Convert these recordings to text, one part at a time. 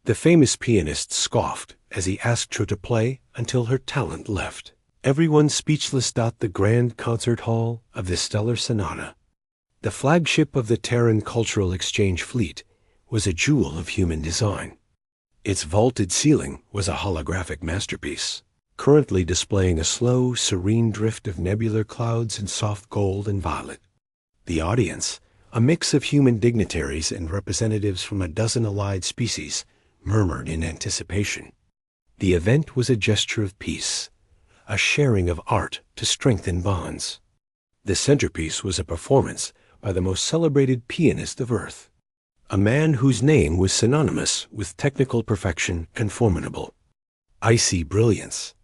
The famous pianist scoffed as he asked her to play until her talent left. Everyone speechless. The grand concert hall of the stellar sonata, the flagship of the Terran Cultural Exchange Fleet, was a jewel of human design. Its vaulted ceiling was a holographic masterpiece, currently displaying a slow, serene drift of nebular clouds in soft gold and violet. The audience, a mix of human dignitaries and representatives from a dozen allied species, murmured in anticipation. The event was a gesture of peace, a sharing of art to strengthen bonds. The centerpiece was a performance by the most celebrated pianist of Earth, a man whose name was synonymous with technical perfection and formidable icy brilliance.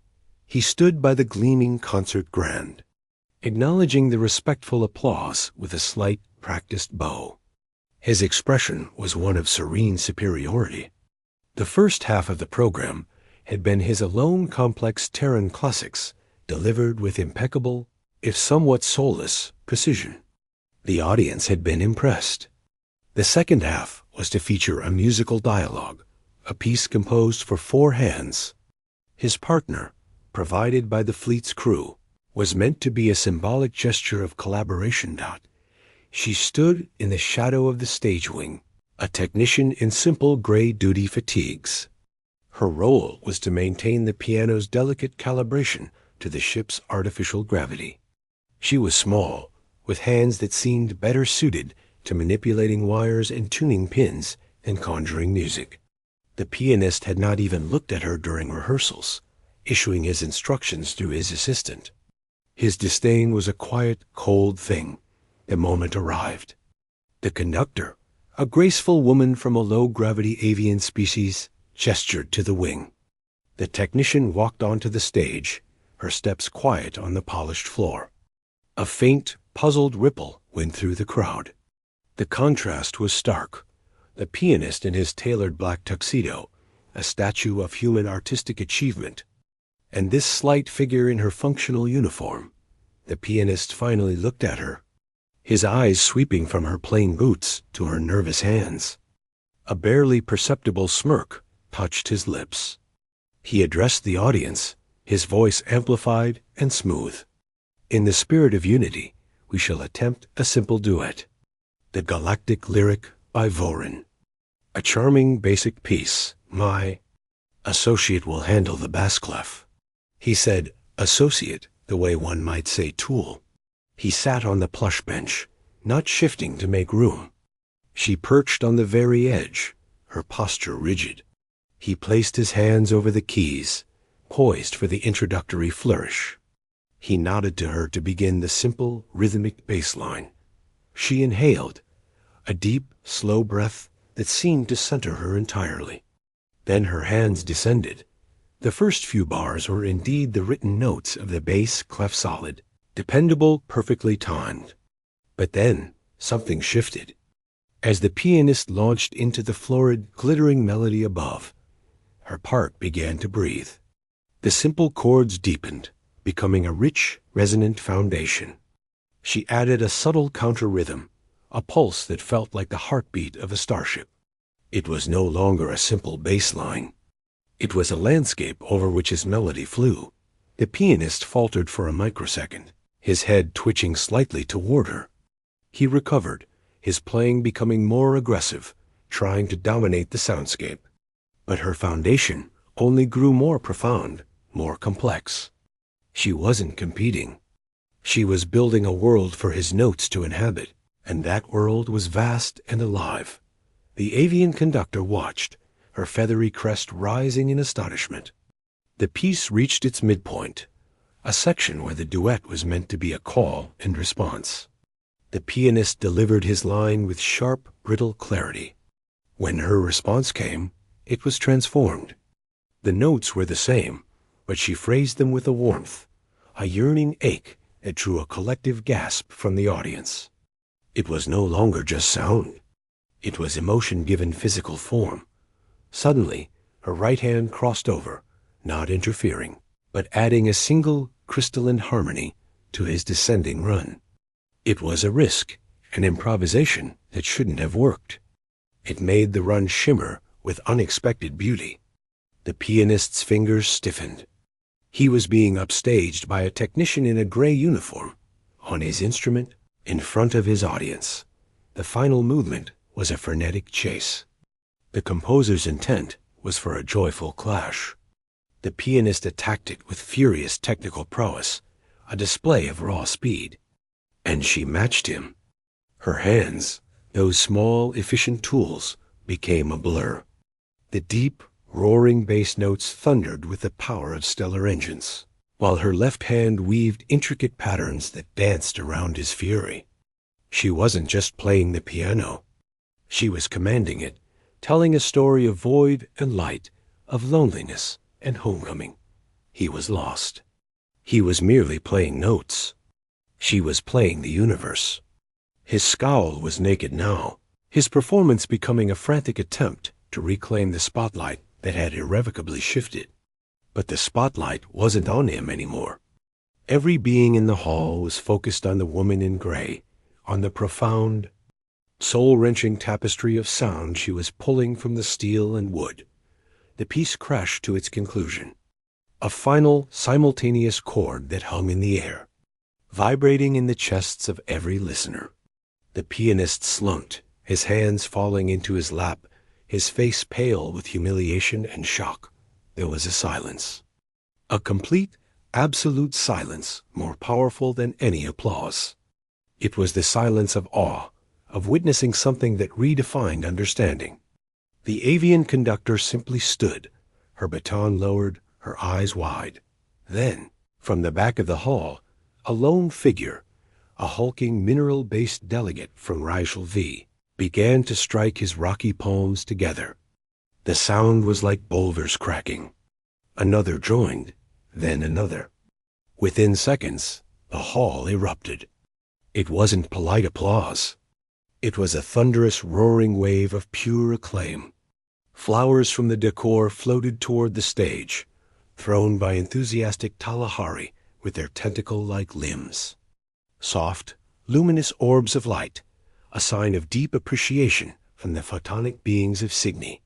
He stood by the gleaming concert grand, acknowledging the respectful applause with a slight, practiced bow. His expression was one of serene superiority. The first half of the program had been his alone complex Terran classics, delivered with impeccable, if somewhat soulless, precision. The audience had been impressed. The second half was to feature a musical dialogue, a piece composed for 4 hands. His partner, provided by the fleet's crew, was meant to be a symbolic gesture of collaboration. She stood in the shadow of the stage wing, a technician in simple gray duty fatigues. Her role was to maintain the piano's delicate calibration to the ship's artificial gravity. She was small, with hands that seemed better suited to manipulating wires and tuning pins than conjuring music. The pianist had not even looked at her during rehearsals, issuing his instructions through his assistant. His disdain was a quiet, cold thing the moment arrived. The conductor, a graceful woman from a low-gravity avian species, gestured to the wing. The technician walked onto the stage, her steps quiet on the polished floor. A faint, puzzled ripple went through the crowd. The contrast was stark. The pianist in his tailored black tuxedo, a statue of human artistic achievement, and this slight figure in her functional uniform. The pianist finally looked at her, his eyes sweeping from her plain boots to her nervous hands. A barely perceptible smirk touched his lips. He addressed the audience, his voice amplified and smooth. In the spirit of unity, we shall attempt a simple duet. The Galactic Lyric by Vorin. A charming basic piece. My associate will handle the bass clef. He said associate the way one might say tool. He sat on the plush bench, not shifting to make room. She perched on the very edge, her posture rigid. He placed his hands over the keys, poised for the introductory flourish. He nodded to her to begin the simple, rhythmic bass line. She inhaled, a deep, slow breath that seemed to center her entirely. Then her hands descended. The first few bars were indeed the written notes of the bass clef solid, dependable, perfectly timed. But then something shifted. As the pianist launched into the florid, glittering melody above, her part began to breathe. The simple chords deepened, becoming a rich, resonant foundation. She added a subtle counter-rhythm, a pulse that felt like the heartbeat of a starship. It was no longer a simple bass line. It was a landscape over which his melody flew. The pianist faltered for a microsecond, his head twitching slightly toward her. He recovered, his playing becoming more aggressive, trying to dominate the soundscape. But her foundation only grew more profound, more complex. She wasn't competing. She was building a world for his notes to inhabit, and that world was vast and alive. The avian conductor watched, her feathery crest rising in astonishment. The piece reached its midpoint, a section where the duet was meant to be a call and response. The pianist delivered his line with sharp, brittle clarity. When her response came, it was transformed. The notes were the same, but she phrased them with a warmth, a yearning ache that drew a collective gasp from the audience. It was no longer just sound. It was emotion given physical form. Suddenly, her right hand crossed over, not interfering, but adding a single crystalline harmony to his descending run. It was a risk, an improvisation that shouldn't have worked. It made the run shimmer with unexpected beauty. The pianist's fingers stiffened. He was being upstaged by a technician in a gray uniform, on his instrument, in front of his audience. The final movement was a frenetic chase. The composer's intent was for a joyful clash. The pianist attacked it with furious technical prowess, a display of raw speed. And she matched him. Her hands, those small, efficient tools, became a blur. The deep, roaring bass notes thundered with the power of stellar engines, while her left hand weaved intricate patterns that danced around his fury. She wasn't just playing the piano. She was commanding it, telling a story of void and light, of loneliness and homecoming. He was lost. He was merely playing notes. She was playing the universe. His scowl was naked now, his performance becoming a frantic attempt to reclaim the spotlight that had irrevocably shifted. But the spotlight wasn't on him anymore. Every being in the hall was focused on the woman in gray, on the profound, soul-wrenching tapestry of sound she was pulling from the steel and wood. The piece crashed to its conclusion, a final, simultaneous chord that hung in the air, vibrating in the chests of every listener. The pianist slumped, his hands falling into his lap, his face pale with humiliation and shock. There was a silence. A complete, absolute silence, more powerful than any applause. It was the silence of awe, of witnessing something that redefined understanding. The avian conductor simply stood, her baton lowered, her eyes wide. Then, from the back of the hall, a lone figure, a hulking mineral-based delegate from Reichel V, began to strike his rocky palms together. The sound was like boulders cracking. Another joined, then another. Within seconds, the hall erupted. It wasn't polite applause. It was a thunderous, roaring wave of pure acclaim. Flowers from the decor floated toward the stage, thrown by enthusiastic Kalahari with their tentacle-like limbs. Soft, luminous orbs of light, a sign of deep appreciation from the photonic beings of Signy,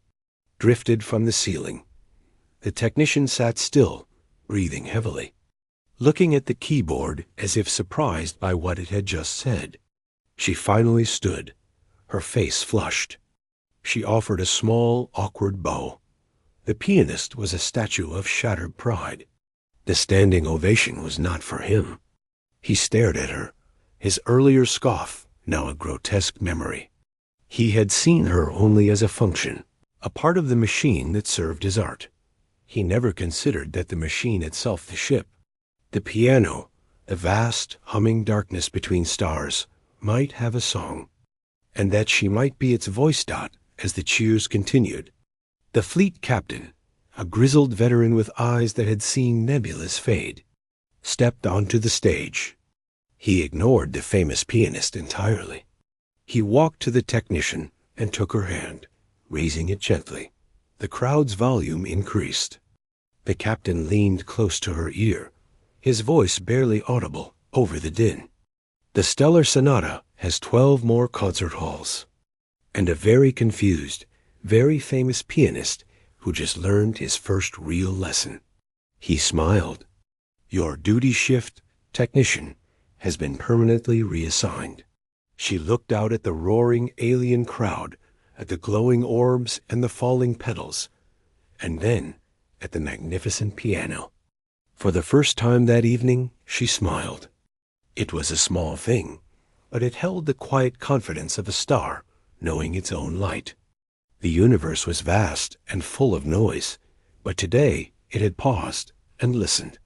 drifted from the ceiling. The technician sat still, breathing heavily, looking at the keyboard as if surprised by what it had just said. She finally stood, her face flushed. She offered a small, awkward bow. The pianist was a statue of shattered pride. The standing ovation was not for him. He stared at her, his earlier scoff now a grotesque memory. He had seen her only as a function, a part of the machine that served his art. He never considered that the machine itself the ship. The piano, the vast, humming darkness between stars, might have a song, and that she might be its voice dot as the cheers continued. The fleet captain, a grizzled veteran with eyes that had seen nebulas fade, stepped onto the stage. He ignored the famous pianist entirely. He walked to the technician and took her hand, raising it gently. The crowd's volume increased. The captain leaned close to her ear, his voice barely audible over the din. The Stellar Sonata has 12 more concert halls, and a very confused, very famous pianist who just learned his first real lesson. He smiled. Your duty shift, technician, has been permanently reassigned. She looked out at the roaring alien crowd, at the glowing orbs and the falling petals, and then at the magnificent piano. For the first time that evening, she smiled. It was a small thing, but it held the quiet confidence of a star knowing its own light. The universe was vast and full of noise, but today it had paused and listened.